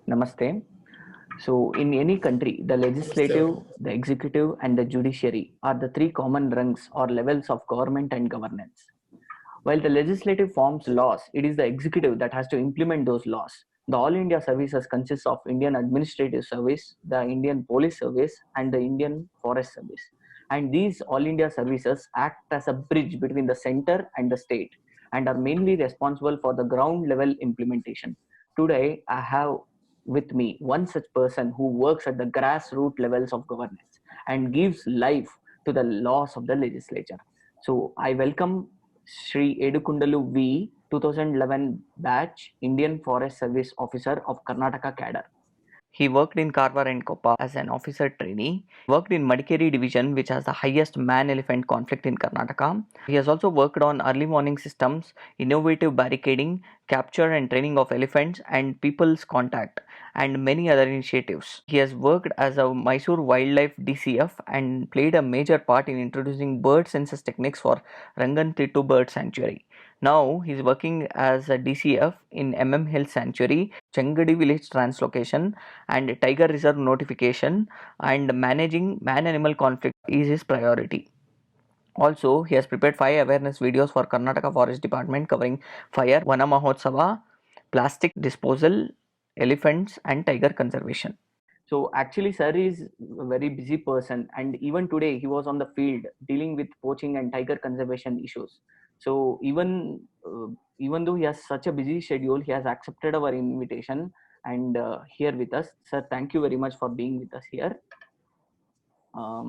Namaste. So, in any country, the legislative, the executive, and the judiciary are the three common rungs or levels of government and governance. While the legislative forms laws, it is the executive that has to implement those laws. The All India Services consists of Indian Administrative Service, the Indian Police Service, and the Indian Forest Service. And these All India Services act as a bridge between the center and the state and are mainly responsible for the ground level implementation. Today, I have with me one such person who works at the grassroots levels of governance and gives life to the laws of the legislature. So I welcome Sri Edukundalu V, 2011 batch, Indian Forest Service Officer of Karnataka cadre. He worked in Karwar and Koppa as an officer trainee, worked in Madikeri division which has the highest man-elephant conflict in Karnataka. He has also worked on early warning systems, innovative barricading, capture and training of elephants and people's contact and many other initiatives. He has worked as a Mysore Wildlife DCF and played a major part in introducing bird census techniques for Ranganthittu Bird Sanctuary. Now he is working as a DCF in Hill Sanctuary, Chengadi Village Translocation and Tiger Reserve notification, and managing man-animal conflict is his priority. Also, he has prepared 5 awareness videos for Karnataka Forest Department covering fire, Vana Mahotsava, plastic disposal, elephants and tiger conservation. So actually sir is a very busy person and even today he was on the field dealing with poaching and tiger conservation issues. So even though he has such a busy schedule, he has accepted our invitation and here with us. Sir, thank you very much for being with us here.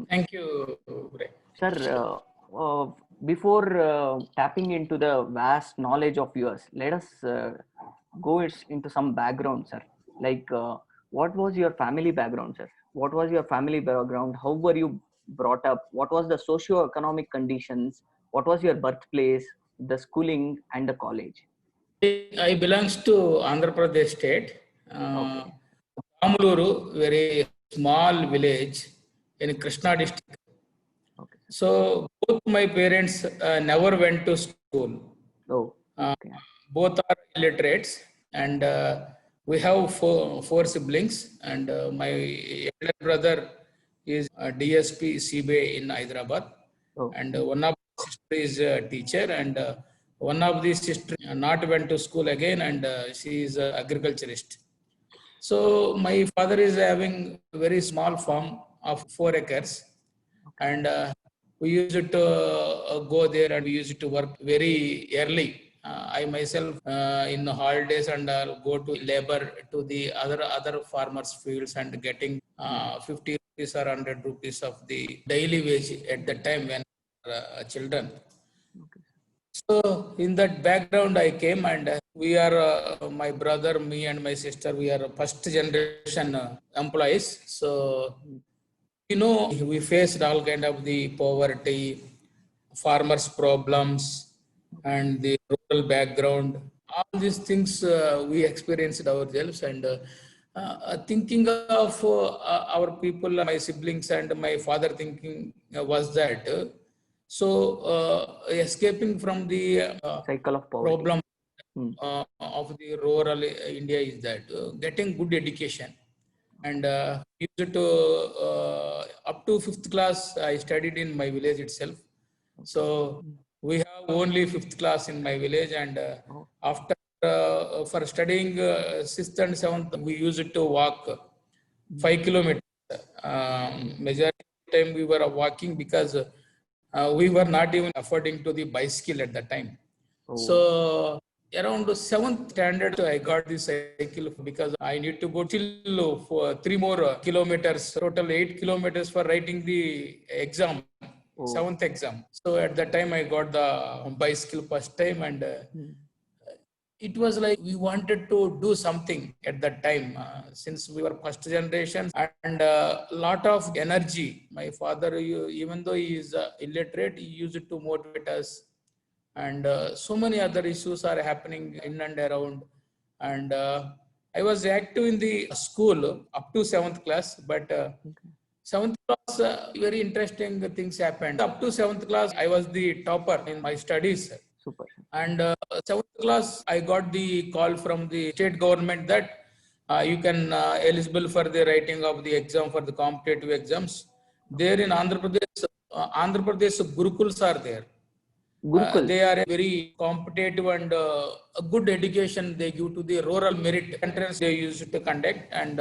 Thank you, Ray. Sir, before tapping into the vast knowledge of yours, let us go into some background, sir. Like, what was your family background, sir? What was your family background? How were you brought up? What was the socio-economic conditions? What was your birthplace, the schooling, and the college? I belongs to Andhra Pradesh state. Okay. Kamuluru, very small village in Krishna district. Okay. So both my parents never went to school. Oh. Okay. Both are illiterates, and we have four siblings. And my elder brother is a DSP CBA in Hyderabad, and one of the sister is a teacher, and one of the sister not went to school again, and she is an agriculturist. So my father is having a very small farm of 4 acres, and we used to go there and we used to work very early. I myself in the holidays and go to labor to the other farmers' fields and getting 50 rupees or 100 rupees of the daily wage at the time when children. So in that background I came, and we are my brother, me and my sister, we are first generation employees. So we faced all kind of the poverty, farmers problems, and the rural background. All these things we experienced ourselves, and thinking of our people, my siblings and my father thinking was that escaping from the cycle of poverty. problem of the rural India is that getting good education. And used to up to 5th class I studied in my village itself. So we have only 5th class in my village, and after for studying 6th and 7th we used to walk 5 kilometers. Majority of the time we were walking because we were not even affording to the bicycle at that time. So around 7th standard, I got this cycle because I need to go till for 3 more kilometers, total 8 kilometers for writing the exam, 7th exam. So at that time, I got the bicycle first time, and it was like we wanted to do something at that time since we were first generation, and a lot of energy. My father, even though he is illiterate, he used to motivate us. And so many other issues are happening in and around. And I was active in the school up to 7th class, but 7th class, very interesting things happened. Up to 7th class, I was the topper in my studies. Super. And 7th class, I got the call from the state government that you can eligible for the writing of the exam for the competitive exams. There in Andhra Pradesh Gurukuls are there. Gurukul. They are a very competitive and a good education they give to the rural merit entrance they used to conduct, and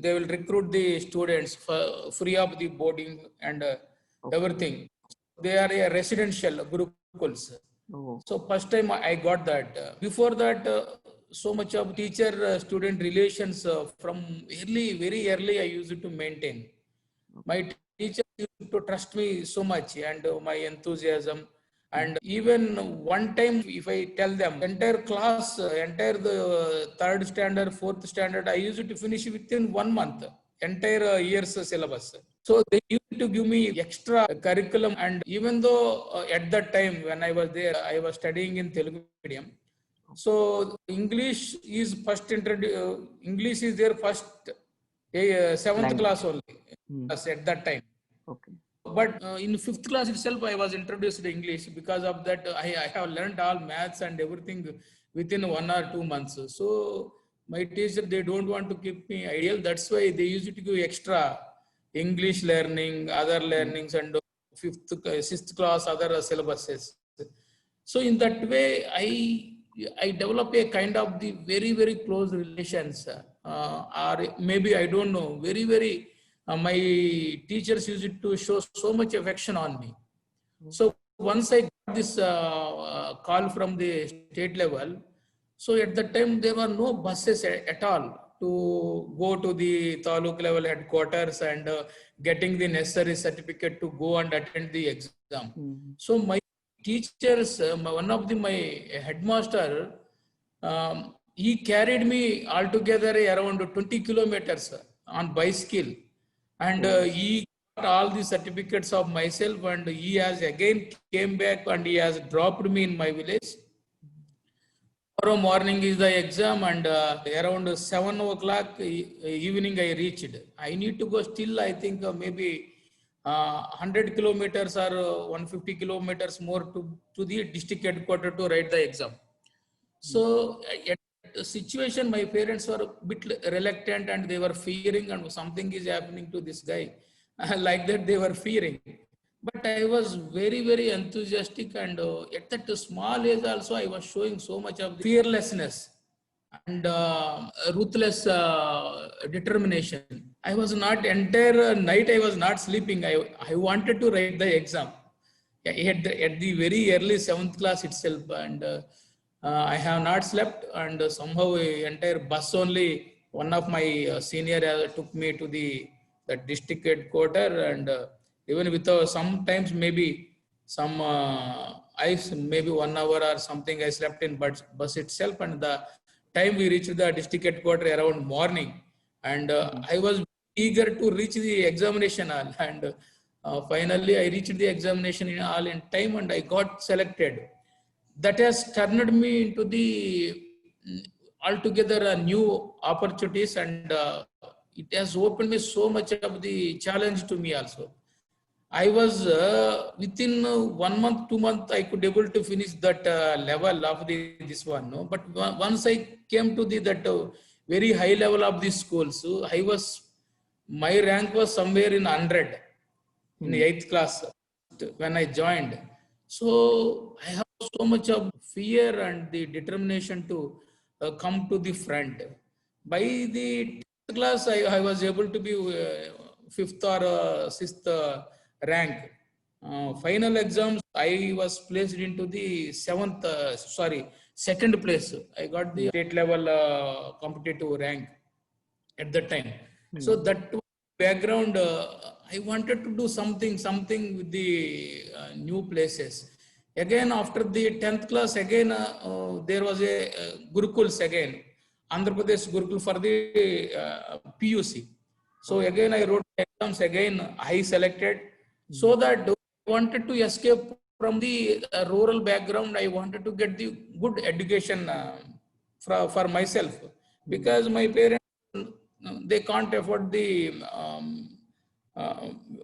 they will recruit the students for free of the boarding and everything. They are a residential Gurukuls. Oh. So first time I got that. Before that, so much of teacher-student relations from early, very early I used to maintain. My teacher used to trust me so much, and my enthusiasm. And even one time, if I tell them, entire class, entire the third standard, fourth standard, I used to finish within 1 month, entire year's syllabus. So they used to give me extra curriculum. And even though at that time when I was there, I was studying in Telugu medium. So English is first introduced, English is there first, seventh Language. class only at that time. Okay. But in fifth class itself, I was introduced to English. Because of that, I have learned all maths and everything within 1 or 2 months. So my teacher, they don't want to keep me idle. That's why they used to give extra English learning, other learnings, and sixth class, other syllabuses. So in that way, I develop a kind of the very, very close relations, or maybe I don't know, very, very. My teachers used to show so much affection on me. So once I got this call from the state level, so at that time there were no buses at all to go to the taluk level headquarters and getting the necessary certificate to go and attend the exam. So my teachers, one of my headmaster, he carried me altogether around 20 kilometers on bicycle, and he got all the certificates of myself, and he has again came back and he has dropped me in my village. Tomorrow morning is the exam, and around 7 o'clock evening I reached. I need to go still, I think maybe 100 kilometers or 150 kilometers more to the district headquarters to write the exam. So at the situation, my parents were a bit reluctant and they were fearing, and something is happening to this guy. Like that, they were fearing. But I was very, very enthusiastic, and at that small age also, I was showing so much of fearlessness and ruthless determination. I was not, entire night I was not sleeping. I wanted to write the exam at the very early 7th class itself, and I have not slept, and somehow entire bus only, one of my senior took me to the district headquarters, and even with sometimes maybe some maybe 1 hour or something I slept in bus itself, and the time we reached the district headquarters around morning, and I was eager to reach the examination hall, and finally I reached the examination hall in time, and I got selected. That has turned me into the altogether new opportunities, and it has opened me so much of the challenge to me also. I was within 1 month, 2 months, I could able to finish that level of this one. No? But once I came to that very high level of this school, so my rank was somewhere in 100 in the 8th class when I joined. So I have so much of fear and the determination to come to the front. By the 10th class, I was able to be 5th or 6th rank. Final exams, I was placed into the 2nd place. I got the state level competitive rank at that time. So that background, I wanted to do something with the new places. Again, after the 10th class, again, there was a Gurukuls again, Andhra Pradesh Gurukul for the PUC. So again, I wrote exams again, I selected, so that I wanted to escape from the rural background. I wanted to get the good education for myself, because my parents, they can't afford the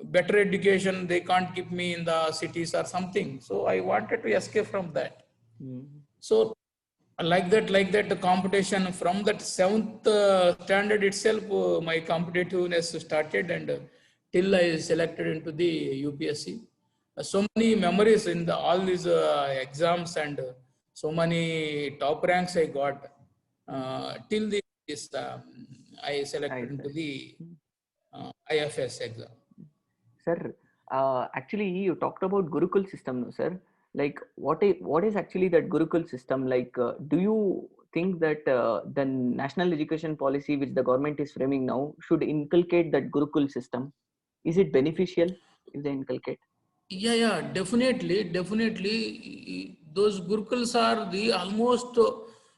better education. They can't keep me in the cities or something. So I wanted to escape from that. So Like that, the competition from that seventh standard itself, my competitiveness started, and till I selected into the UPSC. So many memories in all these exams, and so many top ranks I got till this I selected into the IFS exam. Sir, actually, you talked about Gurukul system, no, sir? Like, what is actually that Gurukul system? Like, do you think that the national education policy which the government is framing now should inculcate that Gurukul system? Is it beneficial if they inculcate? Yeah, definitely. Those Gurukuls are the almost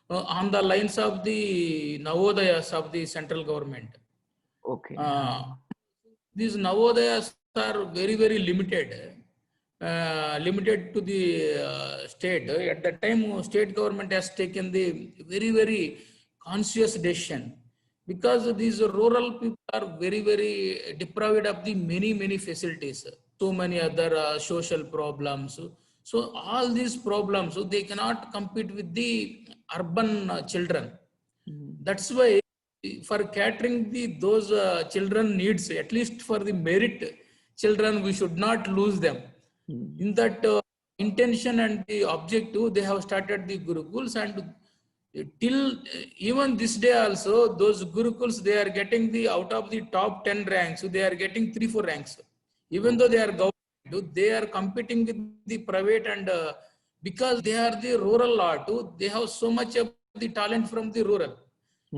on the lines of the Navodayas of the central government. Okay. These Navodayas are very limited, limited to the state. At that time, state government has taken the very conscious decision, because these rural people are very deprived of the many facilities. So many other social problems. So all these problems, so they cannot compete with the urban children. That's why for catering those children needs, at least for the merit children, we should not lose them. In that intention and the objective, they have started the Gurukuls, and till even this day also, those Gurukuls, they are getting the out of the top 10 ranks, they are getting 3-4 ranks. Even though they are government, they are competing with the private, and because they are the rural law too, they have so much of the talent from the rural.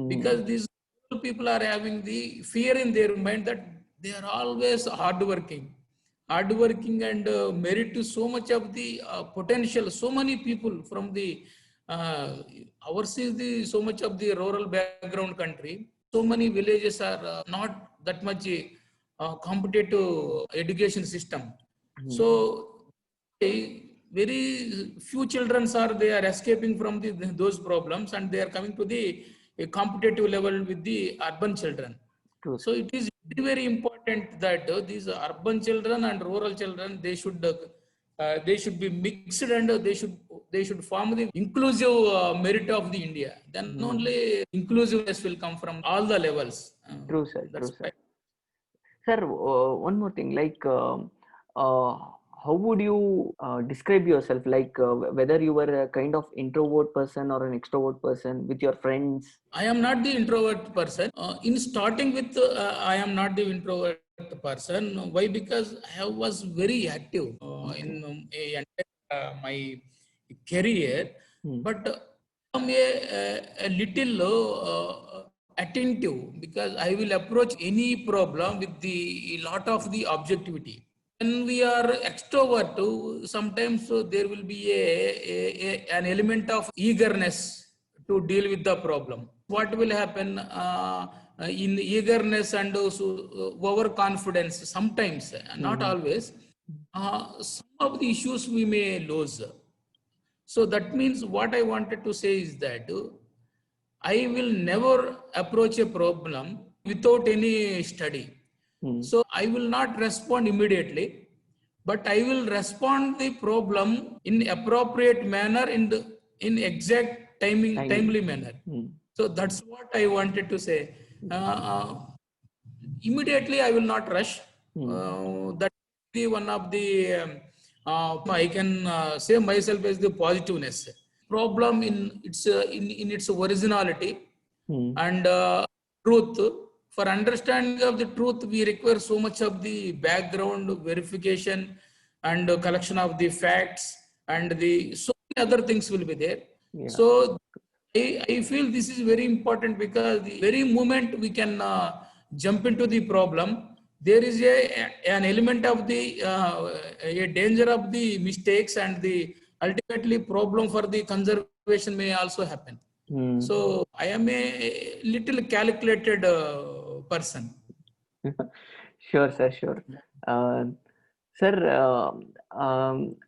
Because these people are having the fear in their mind that they are always hardworking and merit to so much of the potential. So many people from the ours is the so much of the rural background country. So many villages are not that much competitive education system. So very few children are they are escaping from those problems, and they are coming to the a competitive level with the urban children. True. So it is very important that these urban children and rural children, they should be mixed, and they should form the inclusive merit of the India. Then only inclusiveness will come from all the levels. True, sir. That's True, sir. why. Sir, one more thing, like, how would you describe yourself? Like, whether you were a kind of introvert person or an extrovert person with your friends? I am not the introvert person. In starting with, I am not the introvert person. Why? Because I was very active in my career, but I'm a little attentive, because I will approach any problem with the lot of the objectivity. When we are extrovert, sometimes there will be an element of eagerness to deal with the problem. What will happen in eagerness and overconfidence? Sometimes, not always, some of the issues we may lose. So that means what I wanted to say is that I will never approach a problem without any study. So I will not respond immediately, but I will respond the problem in appropriate manner, in exact timely manner. So that's what I wanted to say. Immediately I will not rush. That is one of the I can say myself as the positiveness. Problem in its originality and truth. For understanding of the truth, we require so much of the background verification and collection of the facts, and the so many other things will be there. Yeah. So I feel this is very important, because the very moment we can jump into the problem, there is an element of the a danger of the mistakes, and the ultimately problem for the conservation may also happen. So I am a little calculated person. Sure, sir. Sure. Sir,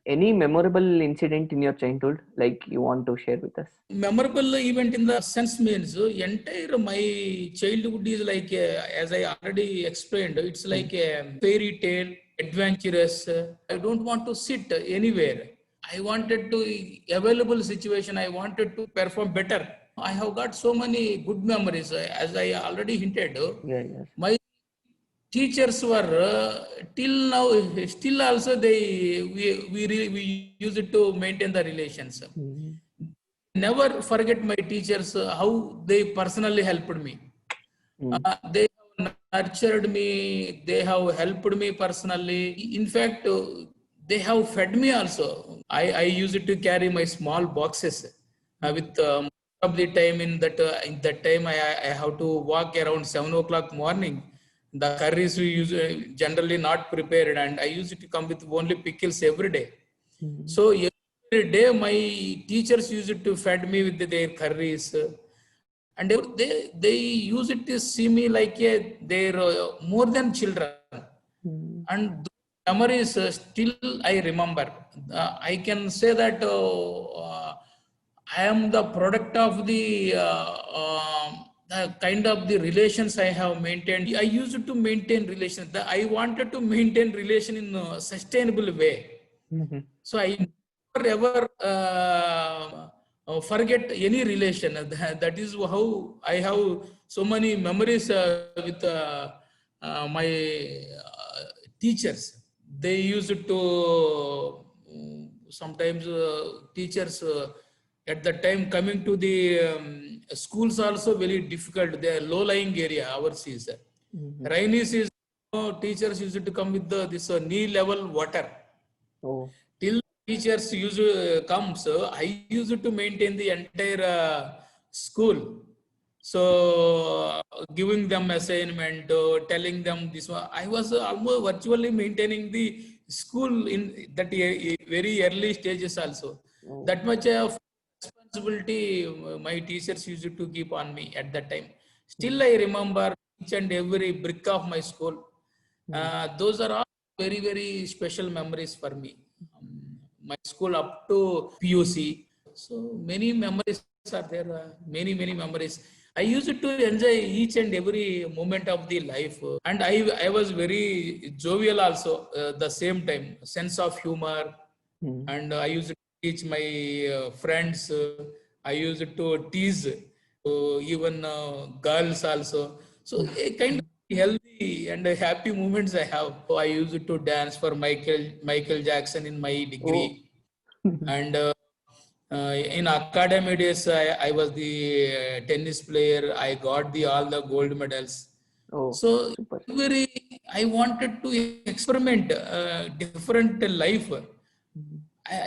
any memorable incident in your childhood, like you want to share with us? Memorable event in the sense means entire my childhood is like as I already explained, it's like a fairy tale, adventurous. I don't want to sit anywhere. I wanted to available situation. I wanted to perform better. I have got so many good memories. As I already hinted, Yeah, yes. my teachers were till now still also we use it to maintain the relations. Mhm. Never forget my teachers how they personally helped me. Mm. They have nurtured me, they have helped me personally. In fact, they have fed me also. I use it to carry my small boxes with most of the time in that time I have to walk around 7 o'clock morning. The curries we use generally not prepared, and I use it to come with only pickles every day. Mhm. So every day my teachers used to feed me with their curries, and they use it to see me like they're more than children. Mhm. And those memories still I remember. I can say that I am the product of the kind of the relations I have maintained. I used to maintain relations. I wanted to maintain relation in a sustainable way. Mhm. So I never ever forget any relation. That is how I have so many memories with my teachers. They used to sometimes teachers at the time coming to the schools also very difficult. They are low-lying area. Ours is Mhm. rainy season. Teachers used to come with this knee level water. Oh. Till teachers use comes, I used to maintain the entire school. So giving them assignment, telling them this one. I was almost virtually maintaining the school in that very early stages also. Oh. That much of responsibility my teachers used to keep on me at that time. Still Mhm. I remember each and every brick of my school. Mhm. Those are all very, very special memories for me. My school up to PUC. So many memories are there, many memories. I used to enjoy each and every moment of the life. And I was very jovial also, the same time, sense of humor. Mhm. And I used to teach my friends. I used to tease even girls also. So a kind of healthy and happy moments I have. So I used to dance for Michael Jackson in my degree. Oh. And in academy days, I was the tennis player. I got the all the gold medals. Oh, So super. very, I wanted to experiment different life. Mhm.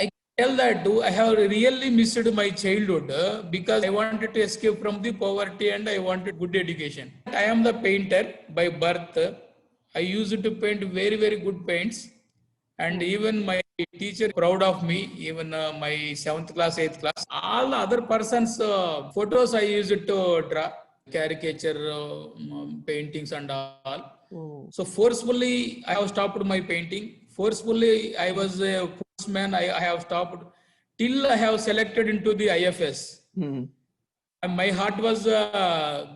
I tell that do I have really missed my childhood because I wanted to escape from the poverty and I wanted good education. I am the painter by birth. I used to paint very good paints, and Oh. even my teacher proud of me. Even my 7th class, 8th class, all the other persons photos I used to draw caricature paintings and all. Oh. So forcefully, I have stopped my painting. Forcefully, I was a postman. I have stopped till I have selected into the IFS. Mhm. And my heart was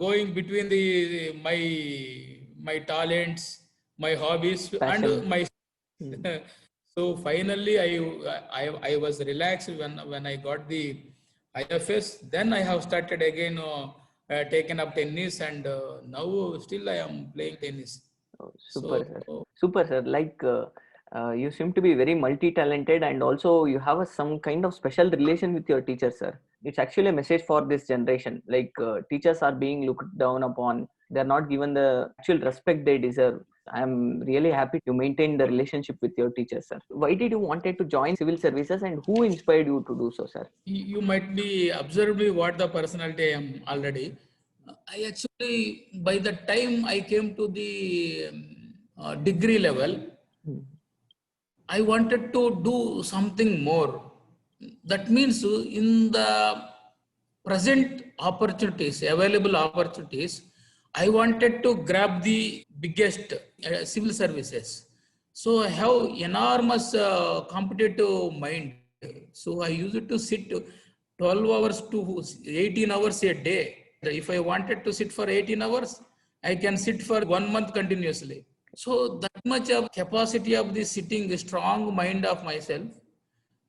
going between the my talents, my hobbies, and Passion. my. Mhm. So finally, I was relaxed when I got the IFS. Then I have started again taken up tennis, and now still I am playing tennis. Oh, So super, sir. Super, sir. Like, you seem to be very multi-talented, and also you have some kind of special relation with your teacher, sir. It's actually a message for this generation. Like, teachers are being looked down upon. They're not given the actual respect they deserve. I'm really happy to maintain the relationship with your teacher, sir. Why did you wanted to join civil services, and who inspired you to do so, sir? you might be observed me what the personality I am already. I actually, by the time I came to the degree level, Mhm. I wanted to do something more. That means in the present opportunities, available opportunities, I wanted to grab the biggest civil services. So I have enormous competitive mind. So I used to sit 12 hours to 18 hours a day. If I wanted to sit for 18 hours, I can sit for 1 month continuously. So that much of capacity of the sitting, the strong mind of myself,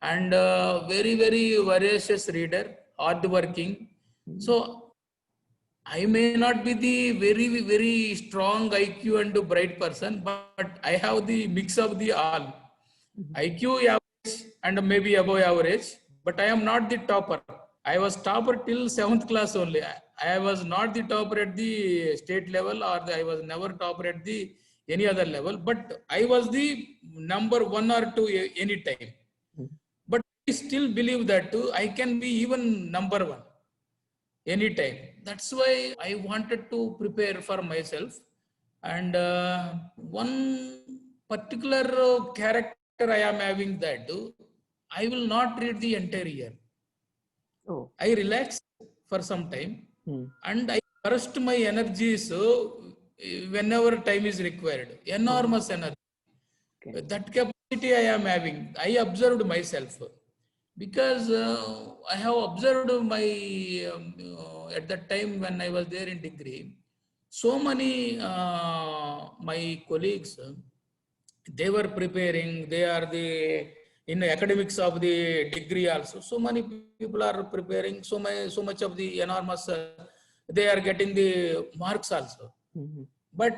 and very, very voracious reader, hardworking. So I may not be the very, very strong IQ and bright person, but I have the mix of the all. IQ average and maybe above average, but I am not the topper. I was topper till 7th class only. I was not the topper at the state level, or I was never topper at the any other level, but I was the number one or two any time. But I still believe that I can be even number one anytime. That's why I wanted to prepare for myself. And one particular character I am having that I will not read the entire year. Oh. I relax for some time Hmm. and I burst my energies whenever time is required. Enormous energy. Okay. That capacity I am having. I observed myself because I have observed my at that time when I was there in degree, so many my colleagues they were preparing. They are the in the academics of the degree also. So many people are preparing. So much of the enormous. They are getting the marks also. Mhm. But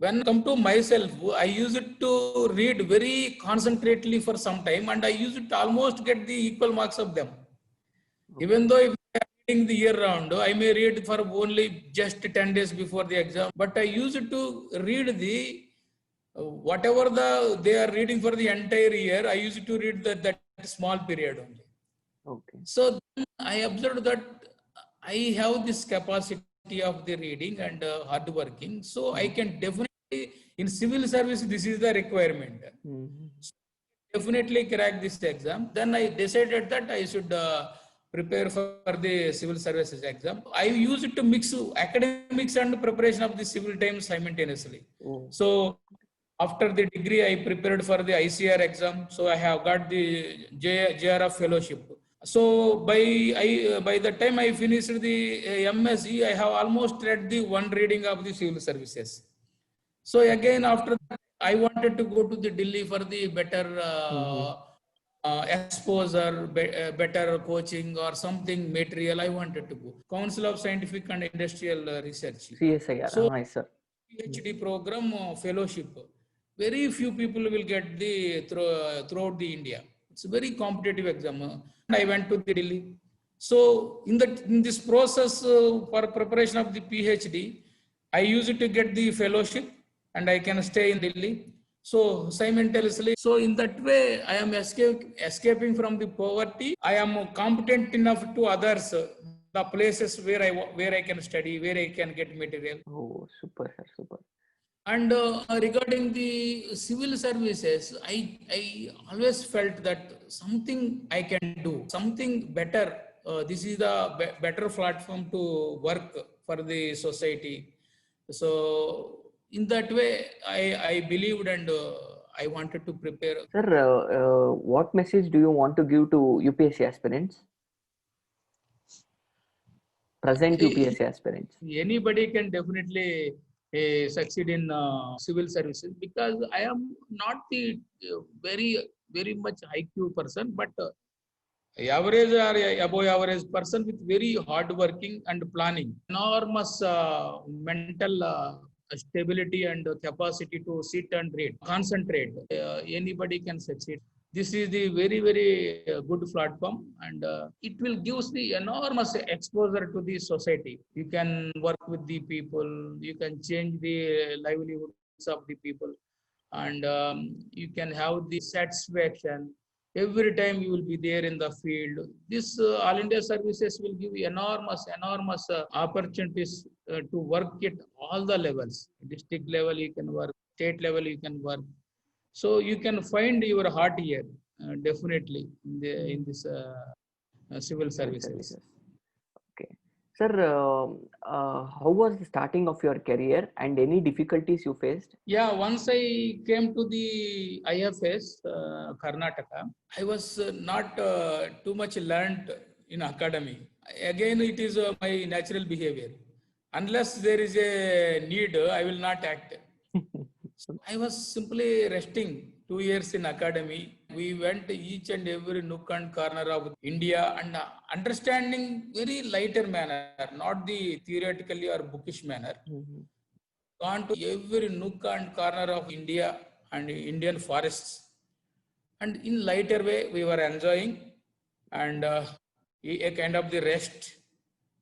when come to myself, I used to read very concentrately for some time, and I used to almost get the equal marks of them. Even though if I am reading the year round, I may read for only just 10 days before the exam, but I used to read the whatever they are reading for the entire year. I used to read that small period only. Okay. So then I observed that I have this capacity of the reading and hard working. So I can definitely, in civil service, this is the requirement. Mhm. So definitely crack this exam. Then I decided that I should prepare for the civil services exam. I used to mix academics and preparation of the civil time simultaneously. Oh. So after the degree, I prepared for the ICR exam. So I have got the JRF fellowship. So by the time I finished the MSc, I have almost read the one reading of the civil services. So again, after that, I wanted to go to the Delhi for the better Mhm. exposure, better coaching or something material. I wanted to go. Council of Scientific and Industrial Research. CSIR. So Yes, sir. PhD program fellowship. Very few people will get the throughout the India. It's a very competitive exam. And I went to the Delhi. So in this process for preparation of the PhD, I used to get the fellowship and I can stay in Delhi. So simultaneously, so in that way, I am escaping from the poverty. I am competent enough to others, the places where I can study, where I can get material. Oh, super, sir. Super. And regarding the civil services, I always felt that something I can do, something better. This is the better platform to work for the society. So in that way, I believed and I wanted to prepare. Sir, what message do you want to give to UPSC aspirants? Present UPSC aspirants. Anybody can definitely succeed in civil services because I am not the very much IQ person, but average or above average person with very hard working and planning, enormous mental stability and capacity to sit and read, concentrate. Anybody can succeed. This is the very good platform, and it will give the enormous exposure to the society. You can work with the people, you can change the livelihoods of the people, and you can have the satisfaction every time you will be there in the field. This all India services will give you enormous opportunities to work at all the levels. District level you can work, state level you can work. So you can find your heart here, definitely in this civil Civil services. services. Okay. Sir, how was the starting of your career and any difficulties you faced? Yeah, once I came to the IFS, Karnataka, I was not too much learned in academy. Again, it is my natural behavior. Unless there is a need, I will not act. So I was simply resting 2 years in academy, we went each and every nook and corner of India and understanding very lighter manner, not the theoretically or bookish manner. Gone to every nook and corner of India and Indian forests. And in lighter way, we were enjoying and a kind of the rest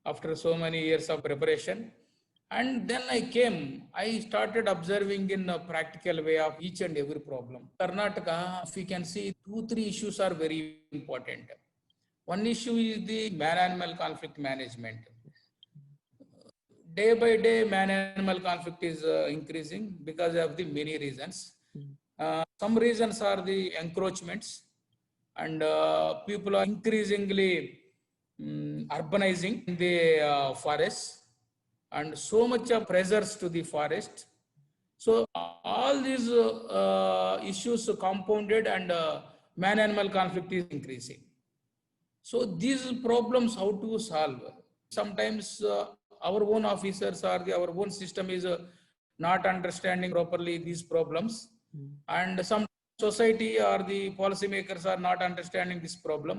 after so many years of preparation. And then I started observing in a practical way of each and every problem. Karnataka, if we can see, 2-3 issues are very important. One issue is the man-animal conflict management. Day by day, man-animal conflict is increasing because of the many reasons. Some reasons are the encroachments, and people are increasingly urbanizing in the forests, and so much of pressures to the forest. So all these issues compounded, and man-animal conflict is increasing. So these problems, how to solve? Sometimes our own officers or our own system is not understanding properly these problems, and some society or the policymakers are not understanding this problem.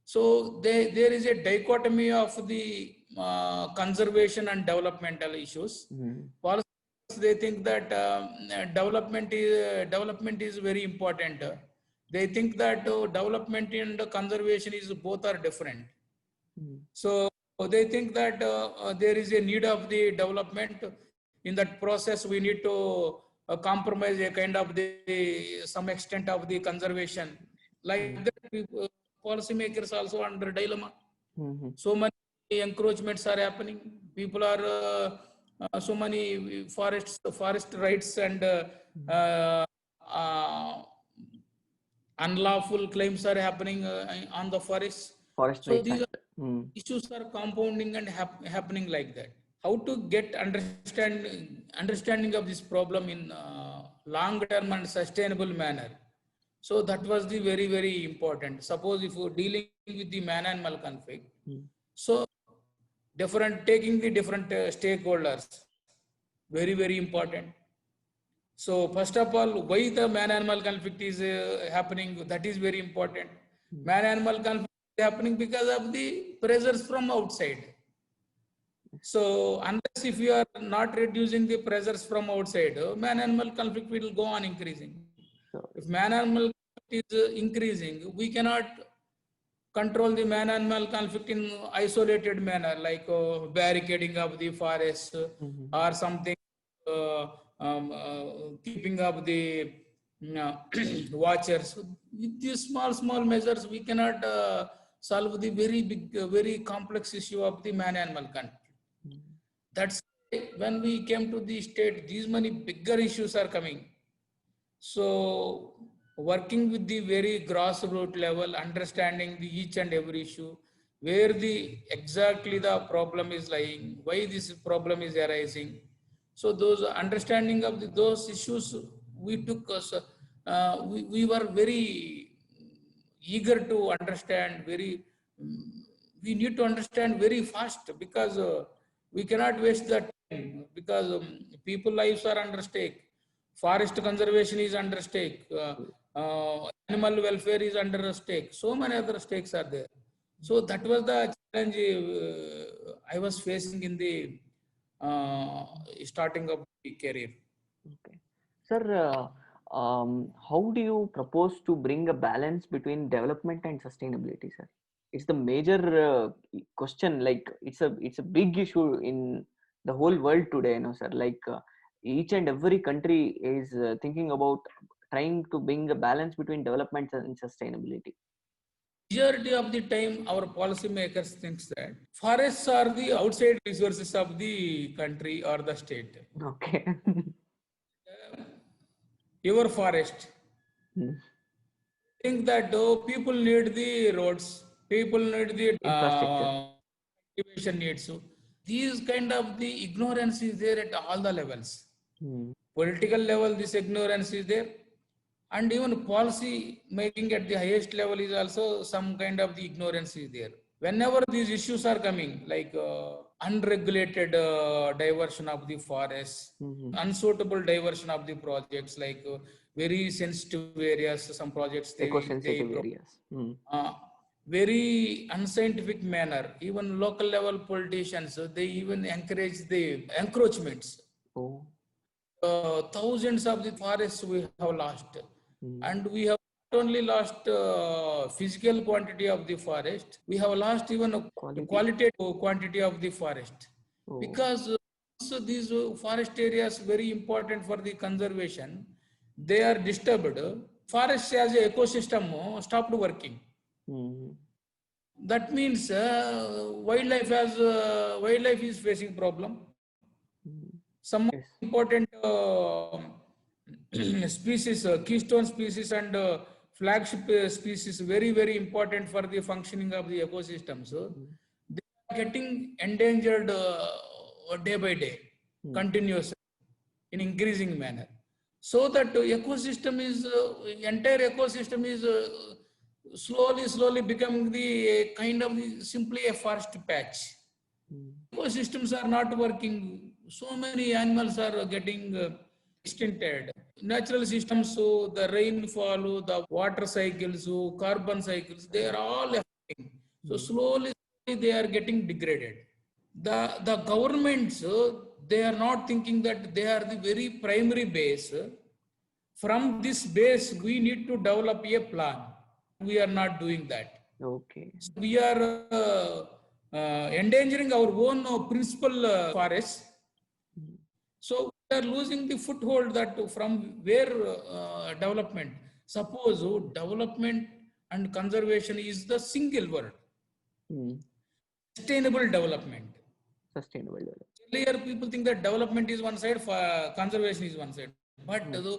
So there is a dichotomy of the conservation and developmental issues. Policymakers, they think that development is very important. They think that development and conservation is both are different. So they think that there is a need of the development. In that process, we need to compromise a kind of the some extent of the conservation. Like that, policymakers also under dilemma. So many encroachments are happening. People are so many forest rights and unlawful claims are happening on the forest. So these issues are compounding and happening like that. How to get understanding of this problem in long term and sustainable manner. So that was the very, very important. Suppose if you're dealing with the man-animal conflict, so taking the different stakeholders, very, very important. So first of all, why the man-animal conflict is happening, that is very important. Man-animal conflict is happening because of the pressures from outside. So unless if you are not reducing the pressures from outside, man-animal conflict will go on increasing. If man-animal conflict is increasing, we cannot control the man-animal conflict in isolated manner, like barricading of the forest or something, keeping up the watchers. With these small measures, we cannot solve the very big, very complex issue of the man-animal conflict. That's why when we came to the state, these many bigger issues are coming. So working with the very grassroots level, understanding the each and every issue, where exactly the problem is lying, why this problem is arising. So those understanding of those issues, we took us, we were very eager to understand, we need to understand very fast, because we cannot waste that time, because people lives are under stake, forest conservation is under stake, animal welfare is under stake, so many other stakes are there. So that was the challenge I was facing in the starting of the career. Okay. Sir, how do you propose to bring a balance between development and sustainability, sir? It's the major question. Like it's a big issue in the whole world today, sir. Like each and every country is thinking about trying to bring a balance between development and sustainability. Majority of the time, our policymakers thinks that forests are the outside resources of the country or the state. Okay. Your forest. Think that people need the roads, people need the cultivation needs. So these kind of the ignorance is there at all the levels. Political level, this ignorance is there, and even policy making at the highest level is also some kind of the ignorance is there. Whenever these issues are coming, like unregulated diversion of the forests, unsuitable diversion of the projects, like very sensitive areas, some projects Eco-sensitive areas. very unscientific manner. Even local level politicians, they even encourage the encroachments. Oh. Thousands of the forests we have lost, and we have not only lost physical quantity of the forest, we have lost even a qualitative quantity of the forest. Because so these forest areas very important for the conservation, they are disturbed. Forest as an ecosystem stopped working. That means wildlife is facing problem. Some important species, keystone species and flagship species, very important for the functioning of the ecosystem. So they are getting endangered day by day, continuously, in increasing manner. So that ecosystem is, entire ecosystem is slowly becoming the kind of simply a forest patch. Ecosystems are not working. So many animals are getting extincted. Natural systems, so the rainfall, the water cycles, carbon cycles, they are all affecting. So slowly they are getting degraded. The governments, they are not thinking that they are the very primary base. From this base, we need to develop a plan. We are not doing that. Okay. So we are endangering our own principal forests. So we are losing the foothold that from where development. Suppose development and conservation is the single word. Sustainable development. Sustainable development. Earlier, people think that development is one side, conservation is one side. But the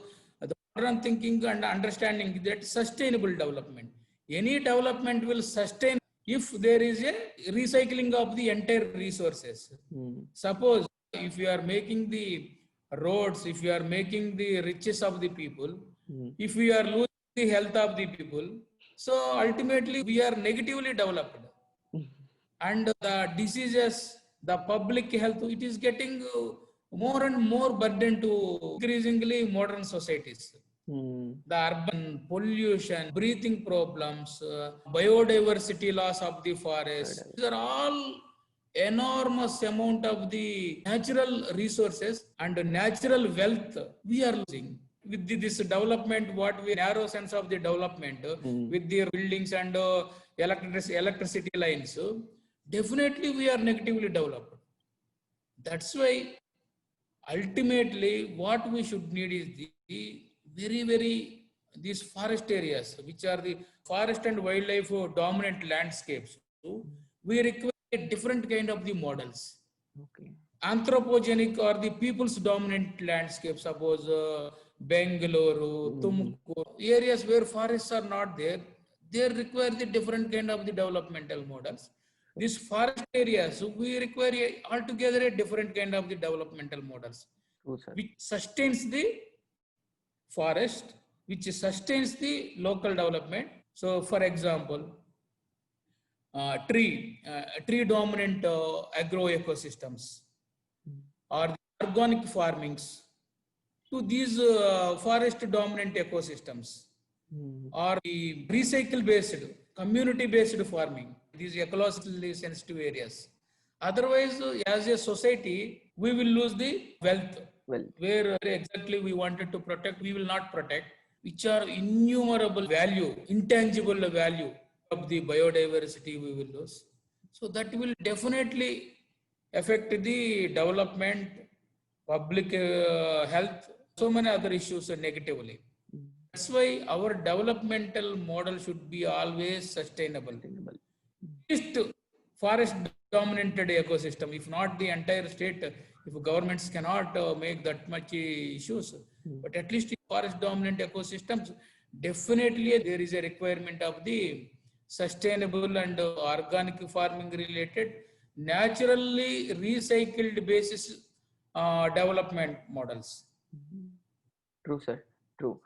modern thinking and understanding that sustainable development. Any development will sustain if there is a recycling of the entire resources. Suppose if you are making the roads, if you are making the riches of the people, if we are losing the health of the people, so ultimately we are negatively developed. And the diseases, the public health, it is getting more and more burden to increasingly modern societies. The urban pollution, breathing problems, biodiversity loss of the forest, these are all enormous amount of the natural resources and natural wealth we are losing. With this development, what we narrow sense of the development, with the buildings and electricity lines, definitely we are negatively developed. That's why ultimately what we should need is the very these forest areas, which are the forest and wildlife dominant landscapes. So we require a different kind of the models. Okay. Anthropogenic or the people's dominant landscapes, suppose Bangalore, Tumkur, areas where forests are not there, they require the different kind of the developmental models. These forest areas, we require altogether a different kind of the developmental models, which sustains the forest, which sustains the local development. So, for example, tree dominant agro ecosystems or the organic farmings to these forest dominant ecosystems or the recycle based, community based farming, these ecologically sensitive areas. Otherwise, as a society, we will lose the wealth. Where exactly we wanted to protect, we will not protect, which are innumerable value, intangible value of the biodiversity we will lose. So that will definitely affect the development, public health, so many other issues negatively. That's why our developmental model should be always sustainable. At least forest dominated ecosystem, if not the entire state, if governments cannot make that much issues, but at least forest dominant ecosystems, definitely there is a requirement of the sustainable and organic farming related, naturally recycled basis development models. True, sir. True.